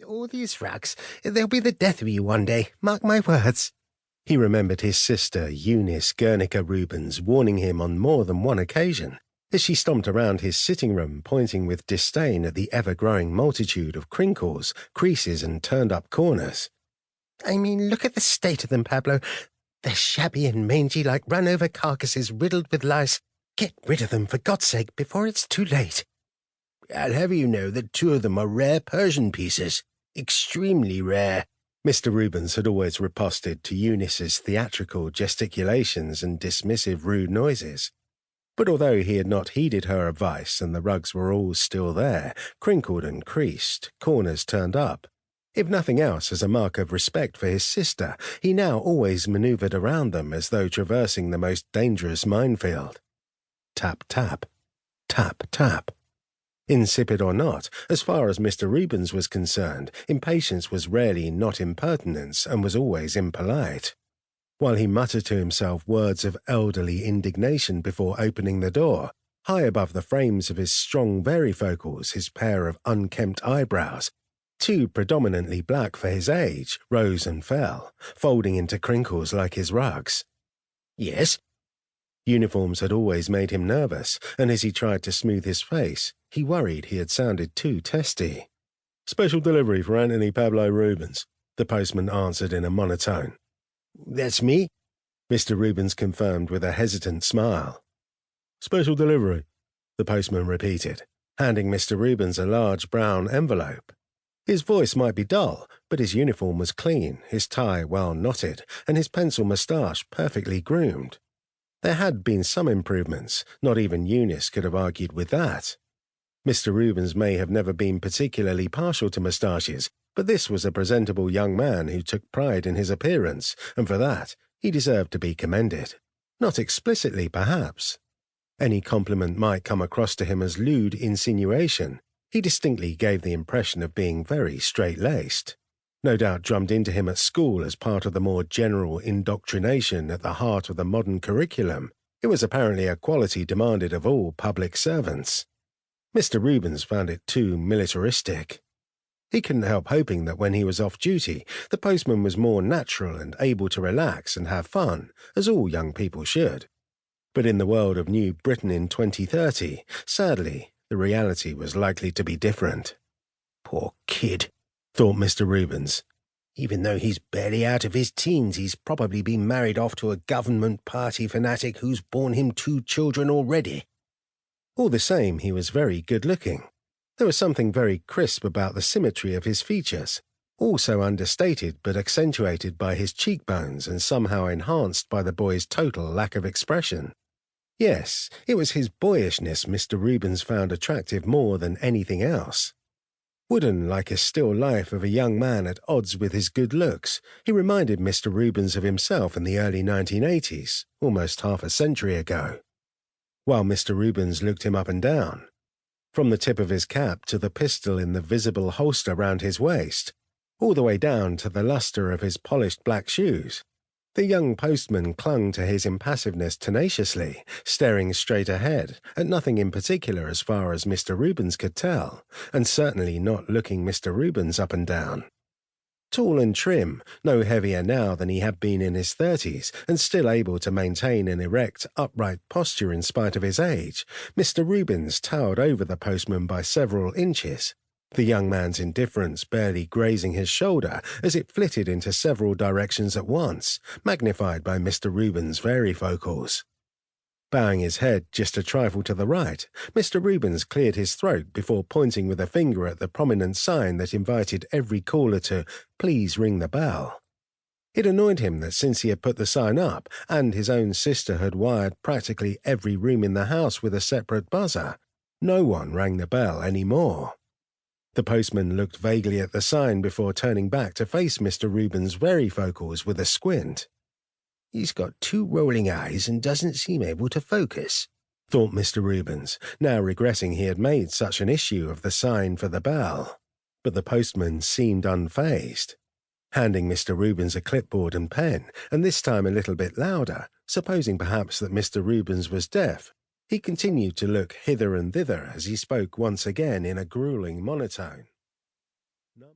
All these rugs, they'll be the death of you one day, mark my words." He remembered his sister, Eunice Guernica Rubens, warning him on more than one occasion, as she stomped around his sitting room, pointing with disdain at the ever-growing multitude of crinkles, creases, and turned-up corners. "I mean, look at the state of them, Pablo. They're shabby and mangy like run-over carcasses riddled with lice. Get rid of them, for God's sake, before it's too late." "I'll have you know that 2 of them are rare Persian pieces. Extremely rare." Mr. Rubens had always riposted to Eunice's theatrical gesticulations and dismissive rude noises. But although he had not heeded her advice and the rugs were all still there, crinkled and creased, corners turned up, if nothing else as a mark of respect for his sister, he now always manoeuvred around them as though traversing the most dangerous minefield. Tap, tap. Tap, tap. Insipid or not, as far as Mr. Rubens was concerned, impatience was rarely not impertinence and was always impolite. While he muttered to himself words of elderly indignation before opening the door, high above the frames of his strong varifocals his pair of unkempt eyebrows, 2 predominantly black for his age, rose and fell, folding into crinkles like his rugs. "Yes?" Uniforms had always made him nervous, and as he tried to smooth his face, he worried he had sounded too testy. "Special delivery for Anthony Pablo Rubens," the postman answered in a monotone. "That's me," Mr. Rubens confirmed with a hesitant smile. "Special delivery," the postman repeated, handing Mr. Rubens a large brown envelope. His voice might be dull, but his uniform was clean, his tie well knotted, and his pencil moustache perfectly groomed. There had been some improvements, not even Eunice could have argued with that. Mr. Rubens may have never been particularly partial to moustaches, but this was a presentable young man who took pride in his appearance, and for that he deserved to be commended. Not explicitly, perhaps. Any compliment might come across to him as lewd insinuation. He distinctly gave the impression of being very straight-laced. No doubt drummed into him at school as part of the more general indoctrination at the heart of the modern curriculum. It was apparently a quality demanded of all public servants. Mr. Rubens found it too militaristic. He couldn't help hoping that when he was off duty, the postman was more natural and able to relax and have fun, as all young people should. But in the world of New Britain in 2030, sadly, the reality was likely to be different. "Poor kid," thought Mr. Rubens. "Even though he's barely out of his teens, he's probably been married off to a government party fanatic who's borne him 2 children already." All the same, he was very good-looking. There was something very crisp about the symmetry of his features, also understated but accentuated by his cheekbones and somehow enhanced by the boy's total lack of expression. Yes, it was his boyishness Mr. Rubens found attractive more than anything else. Wooden like a still life of a young man at odds with his good looks, he reminded Mr. Rubens of himself in the early 1980s, almost half a century ago. While Mr. Rubens looked him up and down, from the tip of his cap to the pistol in the visible holster round his waist, all the way down to the lustre of his polished black shoes, the young postman clung to his impassiveness tenaciously, staring straight ahead, at nothing in particular as far as Mr. Rubens could tell, and certainly not looking Mr. Rubens up and down. Tall and trim, no heavier now than he had been in his 30s, and still able to maintain an erect, upright posture in spite of his age, Mr. Rubens towered over the postman by several inches, the young man's indifference barely grazing his shoulder as it flitted into several directions at once, magnified by Mr. Rubens' varifocals. Bowing his head just a trifle to the right, Mr. Rubens cleared his throat before pointing with a finger at the prominent sign that invited every caller to "please ring the bell." It annoyed him that since he had put the sign up, and his own sister had wired practically every room in the house with a separate buzzer, no one rang the bell any more. The postman looked vaguely at the sign before turning back to face Mr. Rubens' varifocals with a squint. "He's got 2 rolling eyes and doesn't seem able to focus," thought Mr. Rubens, now regretting he had made such an issue of the sign for the bell. But the postman seemed unfazed. Handing Mr. Rubens a clipboard and pen, and this time a little bit louder, supposing perhaps that Mr. Rubens was deaf, he continued to look hither and thither as he spoke once again in a grueling monotone.